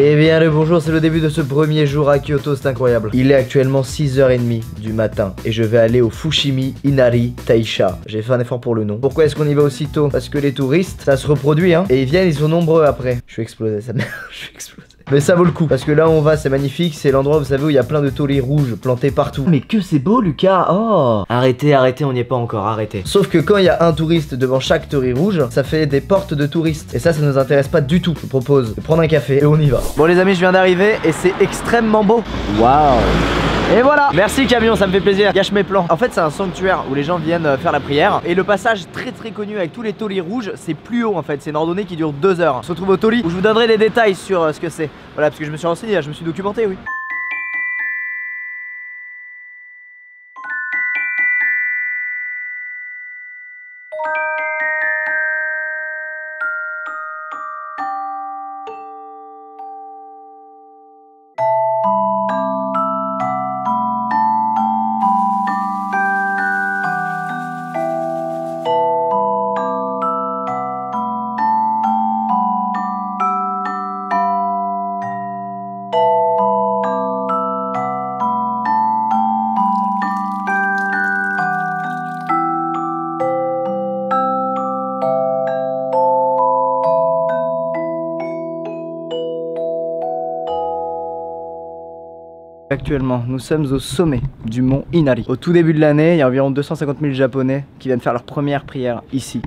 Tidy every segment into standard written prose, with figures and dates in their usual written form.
Et bien le bonjour, c'est le début de ce premier jour à Kyoto, c'est incroyable. Il est actuellement 6h30 du matin et je vais aller au Fushimi Inari Taisha. J'ai fait un effort pour le nom. Pourquoi est-ce qu'on y va aussitôt? Parce que les touristes, ça se reproduit hein. Et ils viennent, ils sont nombreux après. Je suis explosé, ça merde, je suis explosé. Mais ça vaut le coup, parce que là où on va c'est magnifique, c'est l'endroit vous savez où il y a plein de tauliers rouges plantés partout. Mais que c'est beau Lucas, oh. Arrêtez, on n'y est pas encore, arrêtez. Sauf que quand il y a un touriste devant chaque taulier rouge, ça fait des portes de touristes. Et ça nous intéresse pas du tout. Je vous propose de prendre un café et on y va. Bon les amis, je viens d'arriver et c'est extrêmement beau. Waouh. Et voilà. Merci camion, ça me fait plaisir, gâche mes plans. En fait c'est un sanctuaire où les gens viennent faire la prière. Et le passage très connu avec tous les tauliers rouges, c'est plus haut en fait. C'est une randonnée qui dure 2 heures. On se retrouve au tauli où je vous donnerai des détails sur ce que c'est. Voilà, parce que je me suis renseigné, je me suis documenté, oui. Actuellement, nous sommes au sommet du mont Inari. Au tout début de l'année, il y a environ 250 000 Japonais qui viennent faire leur première prière ici.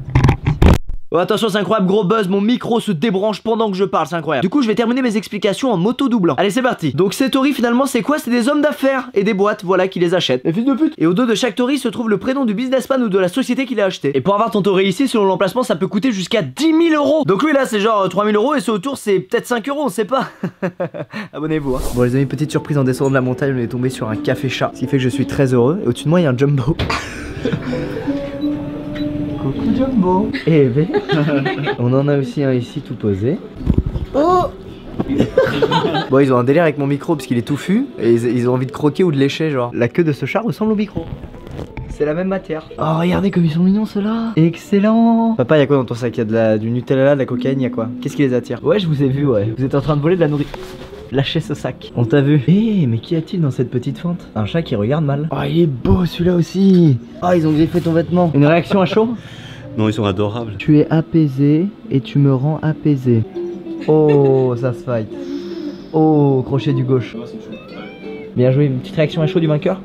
Oh attention, c'est incroyable, gros buzz, mon micro se débranche pendant que je parle, c'est incroyable. Du coup je vais terminer mes explications en moto-doublant. Allez c'est parti. Donc ces torii finalement c'est quoi? C'est des hommes d'affaires et des boîtes, voilà, qui les achètent. Les fils de pute. Et au dos de chaque torii se trouve le prénom du businessman ou de la société qui l'a acheté. Et pour avoir ton torii ici, selon l'emplacement, ça peut coûter jusqu'à 10 000 euros. Donc lui là c'est genre 3 000 euros et ce autour c'est peut-être 5 euros, on sait pas. Abonnez-vous hein. Bon les amis, petite surprise en descendant de la montagne, on est tombé sur un café chat. Ce qui fait que je suis très heureux. Et au-dessus de moi il y a un jumbo. Coucou Jumbo. Eh ben on en a aussi un ici tout posé. Oh. Bon ils ont un délire avec mon micro parce qu'il est touffu. Et ils ont envie de croquer ou de lécher genre. La queue de ce chat ressemble au micro. C'est la même matière. Oh regardez comme ils sont mignons ceux-là. Excellent. Papa y'a quoi dans ton sac? Y'a du Nutella, de la cocaïne, y'a quoi? Qu'est-ce qui les attire? Ouais je vous ai vu ouais. Vous êtes en train de voler de la nourriture. Lâchez ce sac. On t'a vu. Eh mais qu'y a-t-il dans cette petite fente? Un chat qui regarde mal. Oh il est beau celui-là aussi. Oh ils ont griffé ton vêtement. Une réaction à chaud? Non ils sont adorables. Tu es apaisé et tu me rends apaisé. Oh ça se fight. Oh crochet du gauche. Bien joué, une petite réaction à chaud du vainqueur.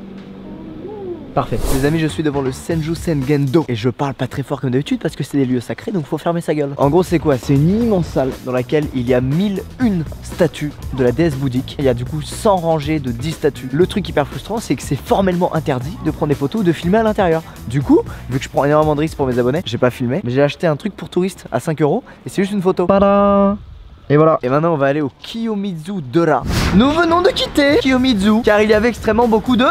Parfait. Les amis, je suis devant le Senju-sen Gendo et je parle pas très fort comme d'habitude parce que c'est des lieux sacrés donc faut fermer sa gueule. En gros c'est quoi? C'est une immense salle dans laquelle il y a 1001 statues de la déesse bouddhique. Il y a du coup 100 rangées de 10 statues. Le truc hyper frustrant c'est que c'est formellement interdit de prendre des photos ou de filmer à l'intérieur. Du coup, vu que je prends énormément de risques pour mes abonnés, j'ai pas filmé, mais j'ai acheté un truc pour touristes à 5 euros et c'est juste une photo. Tada! Et voilà. Et maintenant on va aller au Kiyomizu Dora. Nous venons de quitter Kiyomizu car il y avait extrêmement beaucoup de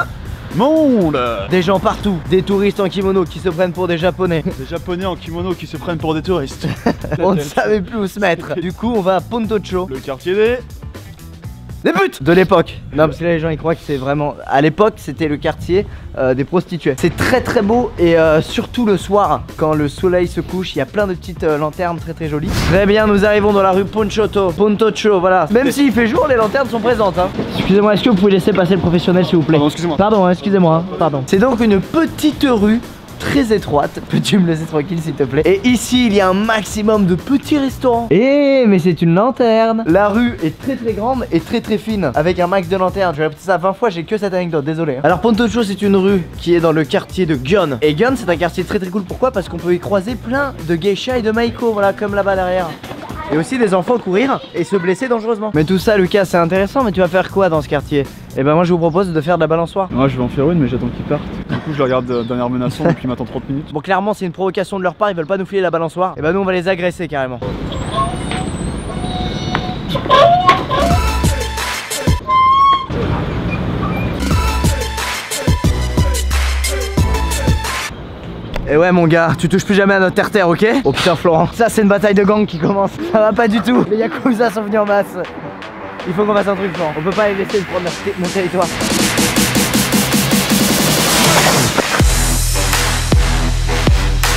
monde. Des gens partout, des touristes en kimono qui se prennent pour des japonais. Des japonais en kimono qui se prennent pour des touristes. On ne savait plus où se mettre. Du coup on va à Pontocho, le quartier des putes de l'époque. Non parce que là les gens ils croient que c'est vraiment... À l'époque c'était le quartier des prostituées. C'est très beau et surtout le soir quand le soleil se couche, il y a plein de petites lanternes très jolies. Très bien, nous arrivons dans la rue Pontocho, voilà. Même s'il fait jour, les lanternes sont présentes hein. Excusez-moi, est-ce que vous pouvez laisser passer le professionnel s'il vous plaît? Pardon, excusez-moi. Pardon, excusez-moi, hein, pardon. C'est donc une petite rue très étroite, peux-tu me laisser tranquille s'il te plaît? Et ici il y a un maximum de petits restaurants. Eh mais c'est une lanterne. La rue est très grande et très fine avec un max de lanternes. Je vais répéter ça 20 fois, j'ai que cette anecdote, désolé hein. Alors Pontocho c'est une rue qui est dans le quartier de Gion. Et Gion c'est un quartier très cool, pourquoi? Parce qu'on peut y croiser plein de geishas et de maiko, voilà comme là-bas derrière. Et aussi des enfants courir et se blesser dangereusement. Mais tout ça Lucas c'est intéressant, mais tu vas faire quoi dans ce quartier? Et ben moi je vous propose de faire de la balançoire. Moi je vais en faire une mais j'attends qu'ils partent. Du coup je le regarde d'un air menaçant et puis il m'attend 30 minutes. Bon clairement c'est une provocation de leur part, ils veulent pas nous filer la balançoire. Et ben nous on va les agresser carrément. Et ouais mon gars, tu touches plus jamais à notre terre-terre, ok? Oh putain Florent, ça c'est une bataille de gang qui commence. Ça va pas du tout, les Yakuza sont venus en masse. Il faut qu'on fasse un truc Florent, on peut pas les laisser prendre mon territoire.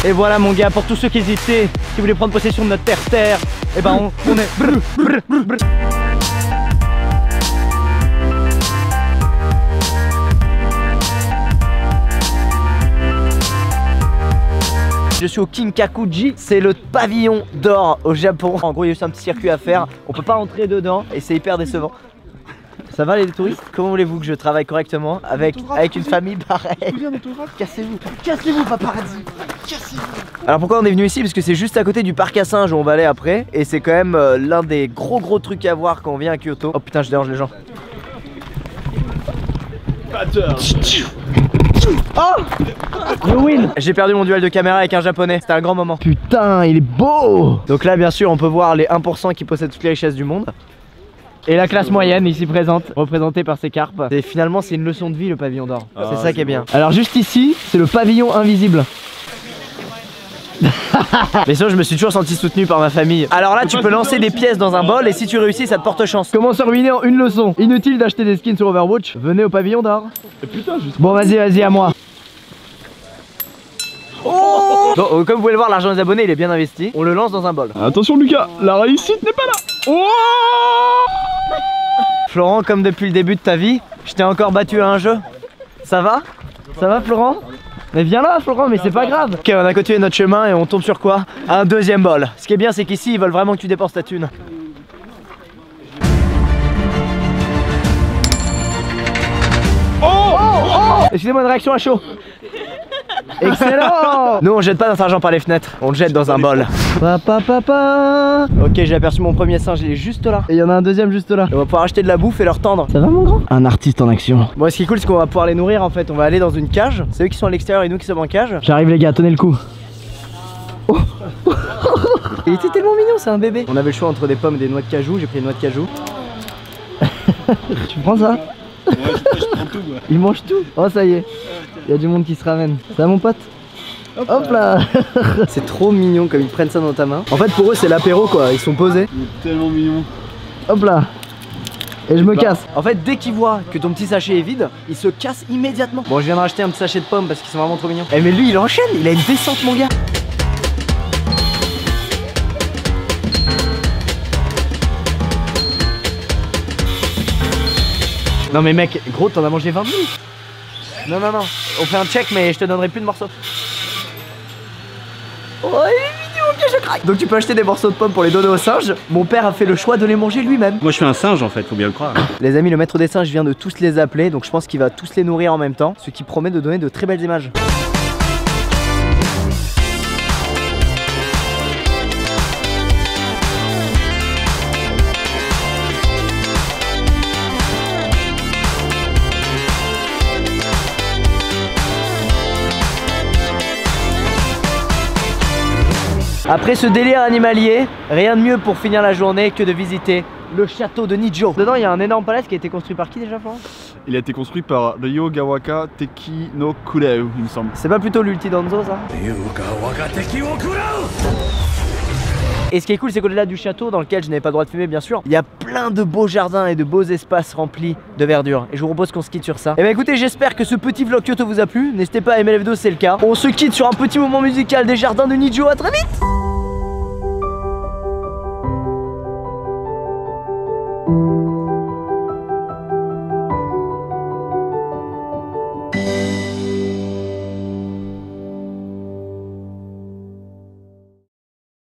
Et voilà mon gars, pour tous ceux qui hésitaient, qui voulaient prendre possession de notre terre-terre, et ben on est... Je suis au Kinkakuji, c'est le pavillon d'or au Japon. En gros il y a juste un petit circuit à faire, on peut pas entrer dedans et c'est hyper décevant. Ça va les touristes? Comment voulez-vous que je travaille correctement avec une famille pareille? Cassez-vous, cassez-vous paparazzi, cassez-vous. Alors pourquoi on est venu ici? Parce que c'est juste à côté du parc à singes où on va aller après. Et c'est quand même l'un des gros trucs à voir quand on vient à Kyoto. Oh putain je dérange les gens. Oh! Je win! J'ai perdu mon duel de caméra avec un japonais, c'était un grand moment. Putain il est beau! Donc là bien sûr on peut voir les 1% qui possèdent toutes les richesses du monde. Et la classe moyenne ici présente, représentée par ces carpes. Et finalement c'est une leçon de vie le pavillon d'or. C'est ça qui est bien. Alors juste ici, c'est le pavillon invisible. Mais sinon je me suis toujours senti soutenu par ma famille. Alors là tu peux lancer des pièces dans un bol et si tu réussis ça te porte chance. Comment se ruiner en une leçon? Inutile d'acheter des skins sur Overwatch. Venez au pavillon d'or. Bon vas-y à moi. Oh bon, comme vous pouvez le voir l'argent des abonnés il est bien investi. On le lance dans un bol. Attention Lucas, la réussite n'est pas là. Oh Florent, comme depuis le début de ta vie, je t'ai encore battu à un jeu. Ça va? Ça va Florent? Mais viens là Florent, mais c'est pas grave. Ok on a continué notre chemin et on tombe sur quoi? Un deuxième bol. Ce qui est bien c'est qu'ici ils veulent vraiment que tu dépenses ta thune. Excusez-moi une réaction à chaud. Excellent. Nous on jette pas notre argent par les fenêtres, on le jette dans un bol. Papa. Ok j'ai aperçu mon premier singe, il est juste là. Et il y en a un deuxième juste là. On va pouvoir acheter de la bouffe et leur tendre. Ça va mon grand? Un artiste en action. Bon ce qui est cool c'est qu'on va pouvoir les nourrir en fait. On va aller dans une cage. C'est eux qui sont à l'extérieur et nous qui sommes en cage. J'arrive les gars, tenez le coup. Oh. Il était tellement mignon, c'est un bébé. On avait le choix entre des pommes et des noix de cajou, j'ai pris une noix de cajou. Tu prends ça? Ouais, je prends tout moi. Il mange tout. Oh ça y est, il y a du monde qui se ramène. Ça va mon pote? Hop là. C'est trop mignon comme ils prennent ça dans ta main. En fait pour eux c'est l'apéro quoi, ils sont posés. Il est tellement mignon. Hop là. Et je me casse. En fait dès qu'ils voient que ton petit sachet est vide, ils se cassent immédiatement. Bon je viens de racheter un petit sachet de pommes parce qu'ils sont vraiment trop mignons. Eh mais lui il enchaîne, il a une descente mon gars. Non mais mec, gros t'en as mangé 20 minutes. Non, on fait un check mais je te donnerai plus de morceaux. Oh il est mignon, ok je craque. Donc tu peux acheter des morceaux de pommes pour les donner aux singes. Mon père a fait le choix de les manger lui-même. Moi je suis un singe en fait, faut bien le croire. Les amis, le maître des singes vient de tous les appeler. Donc je pense qu'il va tous les nourrir en même temps. Ce qui promet de donner de très belles images. Après ce délire animalier, rien de mieux pour finir la journée que de visiter le château de Nijo. Dedans il y a un énorme palais qui a été construit par qui déjà Florent? Il a été construit par Ryogawaka Teki no Kureu il me semble. C'est pas plutôt l'ulti Danzo ça? Et ce qui est cool c'est qu'au-delà du château dans lequel je n'avais pas le droit de filmer bien sûr, il y a plein de beaux jardins et de beaux espaces remplis de verdure. Et je vous propose qu'on se quitte sur ça. Et bah écoutez j'espère que ce petit vlog Kyoto vous a plu. N'hésitez pas à aimer la vidéo si c'est le cas. On se quitte sur un petit moment musical des jardins de Nijo, à très vite.